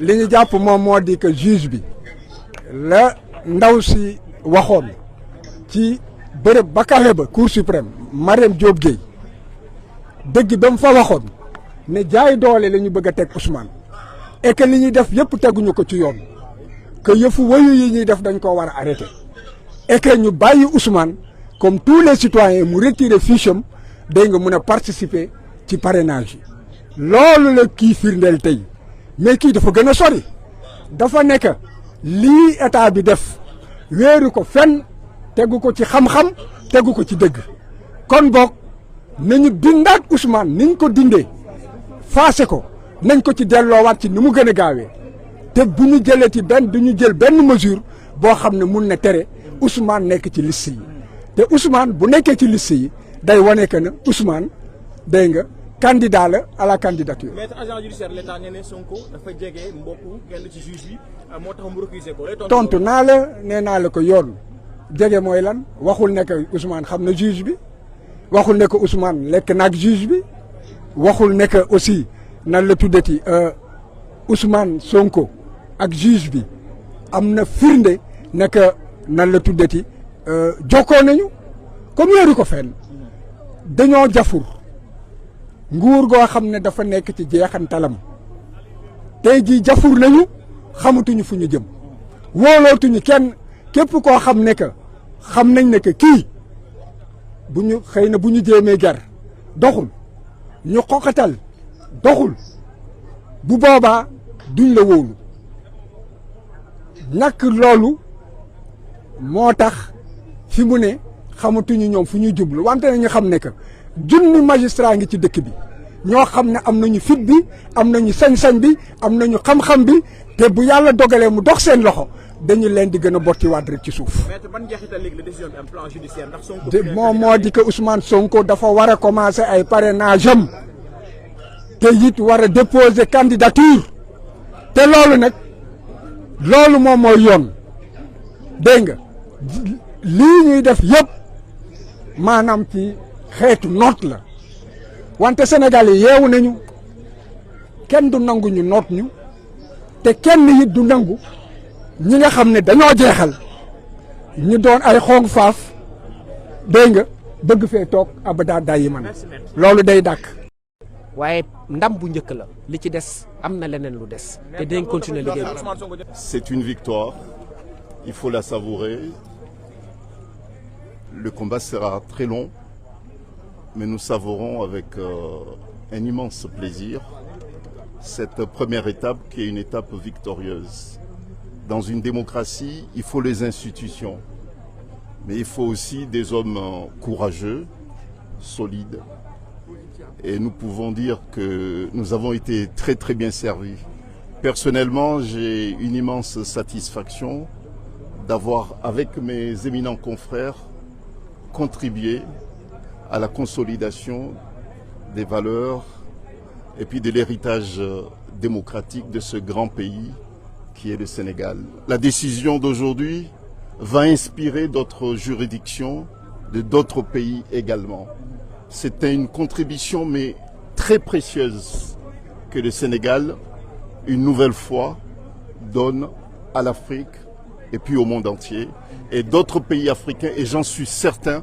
li ñu jàpp moom moo di que juge bi la ndaw si waxoon ci bërëb ba kawe ba cour suprême Mariam Diop Gueye dëgg ba mu fa waxoon ne jaay doole la ñu bëgg a teg Ousmane et que li ñuy def yëpp teguñu ko ci yoon que yëfu wayu yi ñuy def dañ koo war a arrêté et que ñu bàyyi Ousmane comme tous les citoyens mu retirer fiche am day nga mun a participer ci parrainage yi loolu la kii firndeel tey mais kii dafa gën a sori dafa nekk lii état bi def wéeru ko fenn tegu ko ci xam-xam tegu ko ci dëgg kon boog nañu dindaat Ousmane niñ ko dindee faase ko nañ ko ci delloowaat ci ni mu gën a gaawee te bu ñu jëlee ci du ñu jël benn mesure boo xam ne mun na tere Ousmane nekk ci liste yi te Ousmane bu nekkee ci liste yi day wane que ne Ousmane day nga candidat la à la candidature. maître agent judiciaire l'État nee na Sonko dafa jege mbokku kenn ci juge bi moo tax mu recusé ko. tontu naa la nee naa la ko yoon jege mooy lan waxul ne que Ousmane xam na juge bi waxul ne que Ousmane lekk naag juge bi waxul ne que aussi nan la tuddati Ousmane Sonko ak juge bi am na firnde ne que nan la tuddati jokkoo nañu comme yooru ko fenn dañoo jafur nguur goo xam ne dafa nekk ci jeexantalam tey jii jafur nañu xamatuñu fu ñu jëm wóolootuñu kenn képp koo xam ne que xam nañ ne que kii bu ñu xëy na bu ñu jéemee gar doxul ñu xoqatal doxul bu boobaa duñ la wóolu ñàkk loolu moo tax fi mu ne xamatuñu ñoom fu ñuy jublu wante na ñu xam ne que junni magistrat ngi ci dëkk bi ñoo xam ne am nañu fit bi am nañu sañ-sañ bi am nañu xam-xam bi te bu yàlla dogalee mu dox seen loxo dañu leen di gën a bottiwaat rek ci suuf. maître ban njeexital léegi la décision bi am plan judiciaire ndax Sonko. moom moo di que Ousmane Sonko dafa war a commencer ay parrainage am te it war a déposer candidature te loolu nag loolu moom mooy yoon dégg nga lii ñuy def yëpp maanaam ci xeetu noot la wante Sénégal yi yeewu nañu kenn du nangu ñu noot ñu te kenn it du nangu ñi nga xam ne dañoo jeexal ñu doon ay xong faaf dégg nga bëgg fee toog abada dayi man loolu day dàkk. waaye ndam bu njëkk la li ci des am na leneen lu des te dañ continuer liggéey bi. C'est une victoire, il faut la savourer. Le combat sera très long, mais nous savourons avec un immense plaisir cette première étape qui est une étape victorieuse. Dans une démocratie, il faut les institutions, mais il faut aussi des hommes courageux, solides. Et nous pouvons dire que nous avons été très très bien servis. Personnellement, j'ai une immense satisfaction d'avoir, avec mes éminents confrères, contribué à la consolidation des valeurs et puis de l'héritage démocratique de ce grand pays qui est le Sénégal. La décision d'aujourd'hui va inspirer d'autres juridictions de d'autres pays également. C'était une contribution mais très précieuse que le Sénégal, une nouvelle fois, donne à l'Afrique et puis au monde entier. Et d'autres pays africains, et j'en suis certain,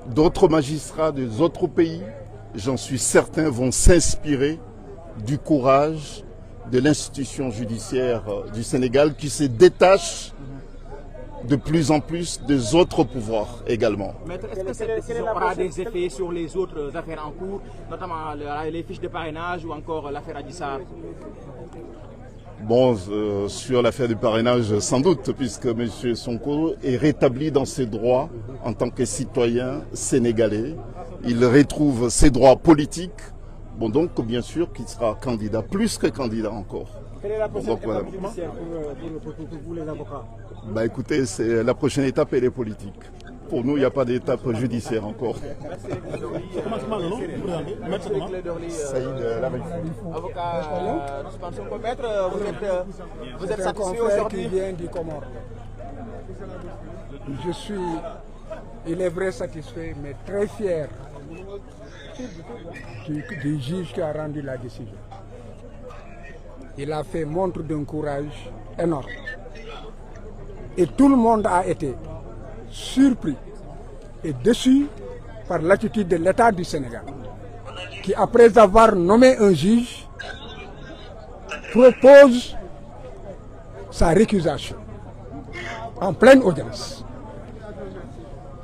d'autres magistrats des autres pays, j'en suis certain, vont s'inspirer du courage de l'institution judiciaire du Sénégal qui se détache de plus en plus des autres pouvoirs également. Maître, est-ce que cette décision aura des effets sur les autres affaires en cours, notamment les fiches de parrainage ou encore l'affaire Adji Sarr? Bon, sur l'affaire du parrainage, sans doute, puisque M. Sonko est rétabli dans ses droits en tant que citoyen sénégalais. Il retrouve ses droits politiques. Bon, donc, bien sûr, qu'il sera candidat, plus que candidat encore. Quelle est la prochaine étape judiciaire pour vous, les avocats? Bah, écoutez, la prochaine étape, elle est politique. Pour nous, il n'y a pas d'étape judiciaire encore. Saïd Avocat Ousmane Sonko, maître, vous êtes satisfait aujourd'hui? Je suis, il est vrai, satisfait, mais très fier du juge qui a rendu la décision. il a fait montre d'un courage énorme. Et tout le monde a été surpris et déçu par l'attitude de l'État du Sénégal, qui, après avoir nommé un juge, propose sa récusation en pleine audience.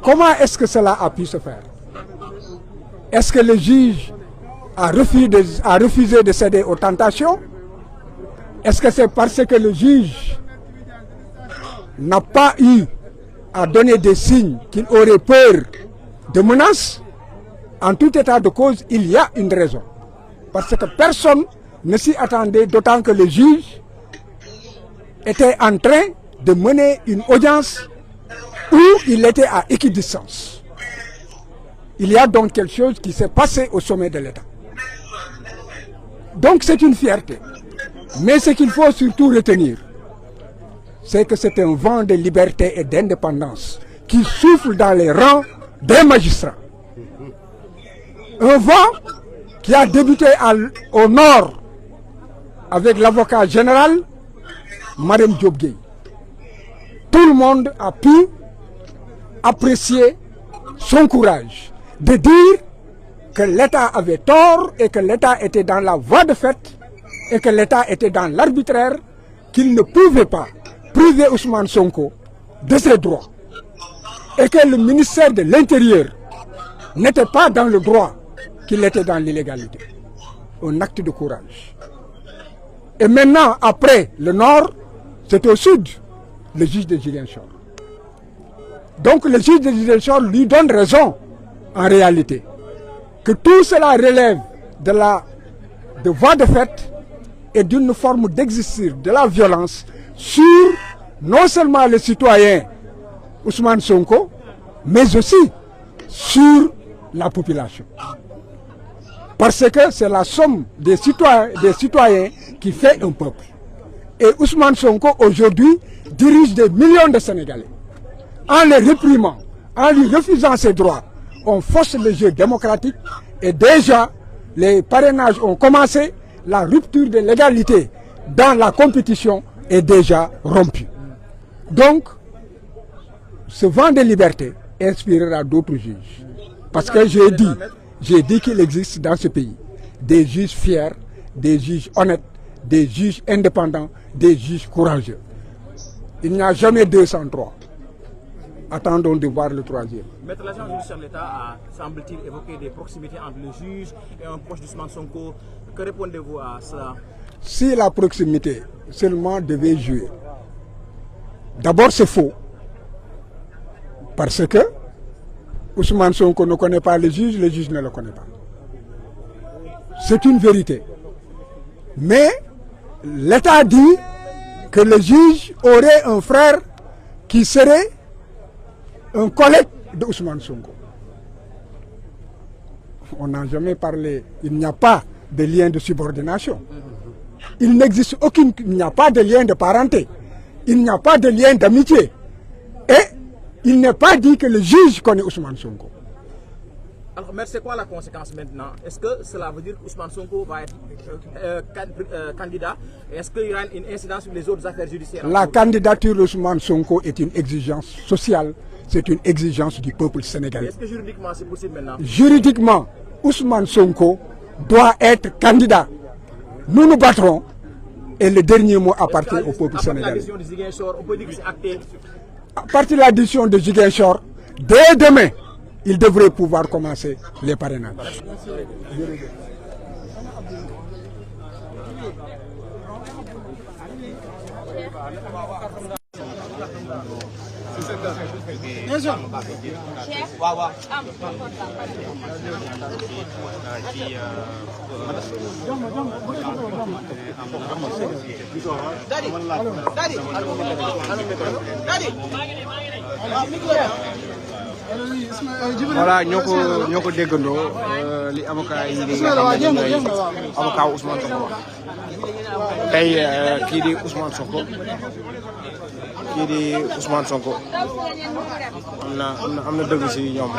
Comment est-ce que cela a pu se faire? Est-ce que le juge a refusé de céder aux tentations? Est-ce que c'est parce que le juge n'a pas eu à donner des signes qu'il aurait peur de menaces? En tout état de cause, il y a une raison. Parce que personne ne s'y attendait, d'autant que le juge était en train de mener une audience où il était à équidistance. Il y a donc quelque chose qui s'est passé au sommet de l'État. Donc c'est une fierté. Mais ce qu'il faut surtout retenir, c'est que c'est un vent de liberté et d'indépendance qui souffle dans les rangs des magistrats. Un vent qui a débuté au nord avec l'avocat général, Marème Diop Gueye. Tout le monde a pu apprécier son courage de dire que l'État avait tort et que l'État était dans la voie de fait et que l'État était dans l'arbitraire, qu'il ne pouvait pas priver Ousmane Sonko de ses droits et que le ministère de l'Intérieur n'était pas dans le droit, qu'il était dans l'illégalité. Un acte de courage. Et maintenant, après le nord, c'est au sud, le juge de Ziguinchor. Donc le juge de Ziguinchor lui donne raison, en réalité, que tout cela relève de voie de fait et d'une forme d'exercice de la violence sur non seulement le citoyen Ousmane Sonko, mais aussi sur la population. Parce que c'est la somme des citoyens qui fait un peuple. Et Ousmane Sonko, aujourd'hui, dirige des millions de Sénégalais. En les réprimant, en lui refusant ses droits, on force le jeu démocratique et déjà, les parrainages ont commencé, la rupture de l'égalité dans la compétition est déjà rompue. Donc, ce vent de liberté inspirera d'autres juges. Parce que j'ai dit qu'il existe dans ce pays des juges fiers, des juges honnêtes, des juges indépendants, des juges courageux. Il n'y a jamais 203. Attendons de voir le troisième. Maître l'agent judiciaire de l'État a, semble-t-il, évoqué des proximités entre le juge et un proche d'Ousmane Sonko. Que répondez-vous à cela? Si la proximité seulement devait jouer, d'abord c'est faux. Parce que Ousmane Sonko ne connaît pas le juge ne le connaît pas. C'est une vérité. Mais l'État dit que le juge aurait un frère qui serait un collègue de Ousmane Sonko. On n'a jamais parlé, il n'y a pas de lien de subordination. Il n'existe il n'y a pas de lien de parenté. Il n'y a pas de lien d'amitié. Et il n'est pas dit que le juge connaît Ousmane Sonko. Alors, mais c'est quoi la conséquence maintenant? Est-ce que cela veut dire qu'Ousmane Sonko va être candidat? Est-ce qu'il y aura une incidence sur les autres affaires judiciaires? La candidature d'Ousmane Sonko est une exigence sociale, c'est une exigence du peuple sénégalais. Est-ce que juridiquement c'est possible maintenant? Juridiquement, Ousmane Sonko doit être candidat. Nous nous battrons et le dernier mot appartient au peuple sénégalais. On peut dire que c'est acté. À partir de la décision de Ziguinchor, dès demain, il devrait pouvoir commencer les parrainages. Voilà, ñoo ko déggandoo li avocat yi nga xam ne ñooy avocat Ousmane Sonko tey kii di Ousmane Sonko am na dëgg si ñoom.